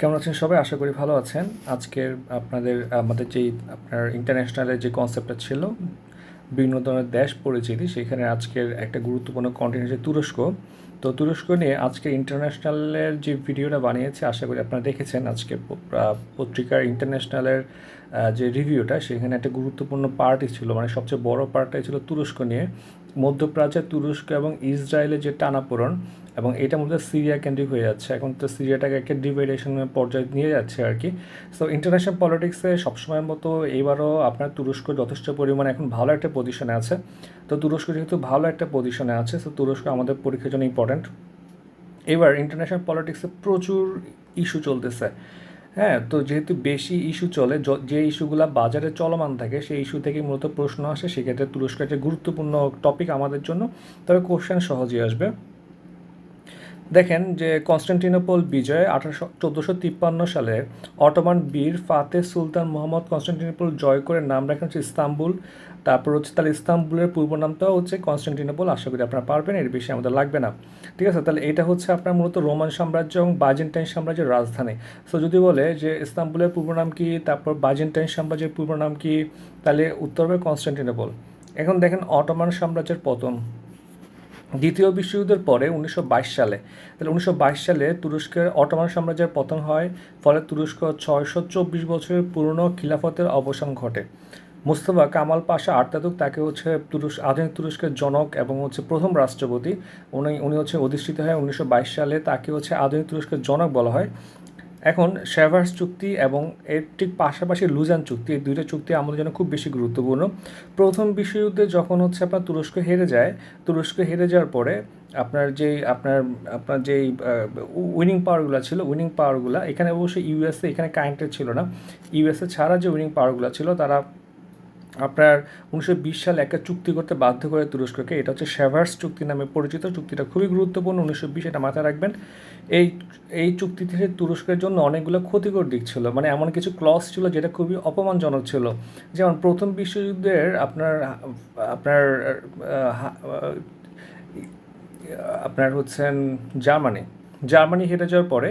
কেমন আছেন সবাই? আশা করি ভালো আছেন। আজকের আমাদের যেই আপনার ইন্টারন্যাশনালের যে কনসেপ্টটা ছিল, বিভিন্ন ধরনের দেশ পরিচিতি, সেখানে আজকের একটা গুরুত্বপূর্ণ কন্টেন্ট হচ্ছে তুরস্ক। তো তুরস্ক নিয়ে আজকে ইন্টারন্যাশনালের যে ভিডিওটা বানিয়েছে, আশা করি আপনারা দেখেছেন। আজকে পত্রিকার ইন্টারন্যাশনালের যে রিভিউটা, সেখানে একটা গুরুত্বপূর্ণ পার্টই ছিল, মানে সবচেয়ে বড় পার্টটাই ছিল তুরস্ক নিয়ে। মধ্যপ্রাচ্যে তুরস্ক এবং ইসরায়েলের যে টানাপোড়েন, এবং এটা মূলত সিরিয়া কেন্দ্রিক হয়ে যাচ্ছে। এখন তো সিরিয়াটাকে একটা ডিভাইডেশনের পর্যায়ে নিয়ে যাচ্ছে আর কি। সো ইন্টারন্যাশনাল পলিটিক্সে সবসময়ের মতো এবারও আপনার তুরস্ক যথেষ্ট পরিমাণে এখন ভালো একটা পজিশনে আছে। তো তুরস্ক যেহেতু ভালো একটা পজিশনে আছে, সো তুরস্ক আমাদের পরীক্ষার জন্য ইম্পর্ট্যান্ট। এবার ইন্টারন্যাশনাল পলিটিক্সে প্রচুর ইস্যু চলতেছে। হ্যাঁ, তো যেহেতু বেশি ইস্যু চলে, যে ইস্যুগুলো বাজারে চলমান থাকে, সেই ইস্যু থেকে মূলত প্রশ্ন আসে। সেক্ষেত্রে তুরস্ক একটা গুরুত্বপূর্ণ টপিক আমাদের জন্য, তবে কোশ্চেন সহজেই আসবে। দেখেন যে কনস্টান্টিনোপল বিজয়ে 1453 সালে অটোমান বীর ফাতেহ সুলতান মোহাম্মদ কনস্টান্টিনোপল জয় করে নাম রাখেন হচ্ছে ইস্তাম্বুল। তারপর হচ্ছে তাহলে ইস্তাম্বুলের পূর্ব নামটাও হচ্ছে কনস্টান্টিনোপল। আশা করি আপনারা পারবেন, এর বেশি আমাদের লাগবে না। ঠিক আছে, তাহলে এটা হচ্ছে আপনার মূলত রোমান সাম্রাজ্য এবং বাইজেন্টাইন সাম্রাজ্যের রাজধানী। সো যদি বলে যে ইস্তাম্বুলের পূর্ব নাম কি, তারপর বাইজেন্টাইন সাম্রাজ্যের পূর্ব নাম কি, তাহলে উত্তর হবে কনস্টান্টিনোপল। এখন দেখেন অটোমান সাম্রাজ্যের পতন দ্বিতীয় বিশ্বযুদ্ধের পরে 1922 সালে। তাহলে 1922 সালে তুরস্কের অটোমান সাম্রাজ্যের পতন হয়। ফলে তুরস্ক 624 বছরের পুরনো খিলাফতের অবসান ঘটে। মুস্তফা কামাল পাশা আর্তাতুর্ক, তাকে হচ্ছে আধুনিক তুরস্কের জনক এবং হচ্ছে প্রথম রাষ্ট্রপতি। উনি হচ্ছে অধিষ্ঠিত হয় 1922 সালে। তাকে হচ্ছে আধুনিক তুরস্কের জনক বলা হয়। এখন শেভার্স চুক্তি এবং এর ঠিক পাশাপাশি লুজান চুক্তি, এই দুইটা চুক্তি আমাদের জন্য খুব বেশি গুরুত্বপূর্ণ। প্রথম বিশ্বযুদ্ধে যখন হচ্ছে আপনার তুরস্ক হেরে যায়, তুরস্ক হেরে যাওয়ার পরে আপনার যেই আপনার আপনার যেই উইনিং পাওয়ারগুলো ছিল, উইনিং পাওয়ারগুলো এখানে অবশ্যই ইউএসএ এখানে কানেক্টেড ছিল না। ইউএসএ ছাড়া যে উইনিং পাওয়ারগুলো ছিল, তারা আপনার 1920 সালে একটা চুক্তি করতে বাধ্য করে তুরস্ককে। এটা হচ্ছে শেভার্স চুক্তি নামে পরিচিত। চুক্তিটা খুবই গুরুত্বপূর্ণ, 1920, এটা মাথায় রাখবেন। এই এই চুক্তি থেকে তুরস্কের জন্য অনেকগুলো ক্ষতিকর দিক ছিল, মানে এমন কিছু ক্লজ ছিল যেটা খুবই অপমানজনক ছিল। যেমন প্রথম বিশ্বযুদ্ধের আপনার আপনার আপনার হচ্ছেন জার্মানি জার্মানি হেরে যাওয়ার পরে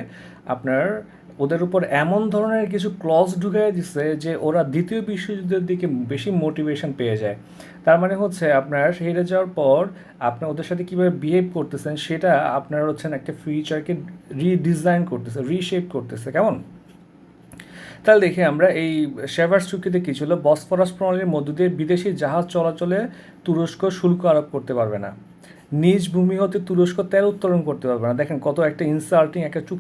আপনার ওদের উপর এমন ধরনের কিছু ক্লজ ঢুকিয়ে দিচ্ছে যে ওরা দ্বিতীয় বিশ্বযুদ্ধের দিকে বেশি মোটিভেশন পেয়ে যায়। তার মানে হচ্ছে আপনার হেরে যাওয়ার পর আপনার ওদের সাথে কীভাবে বিহেভ করতেছেন, সেটা আপনার হচ্ছেন একটা ফিউচারকে রিডিজাইন করতেছে, রিশেপ করতেছে। কেমন? তাহলে দেখি আমরা এই শেভার্স চুক্তিতে কী ছিল। বসফরাস প্রণালীর মধ্য দিয়ে বিদেশি জাহাজ চলাচলে তুরস্ক শুল্ক আরোপ করতে পারবে না। নিজ ভূমি হতে তুরস্ক তেল উত্তোলন করতে পারবে না। দেখেন কত একটা ইনসাল্টিং একটা চুক্তি।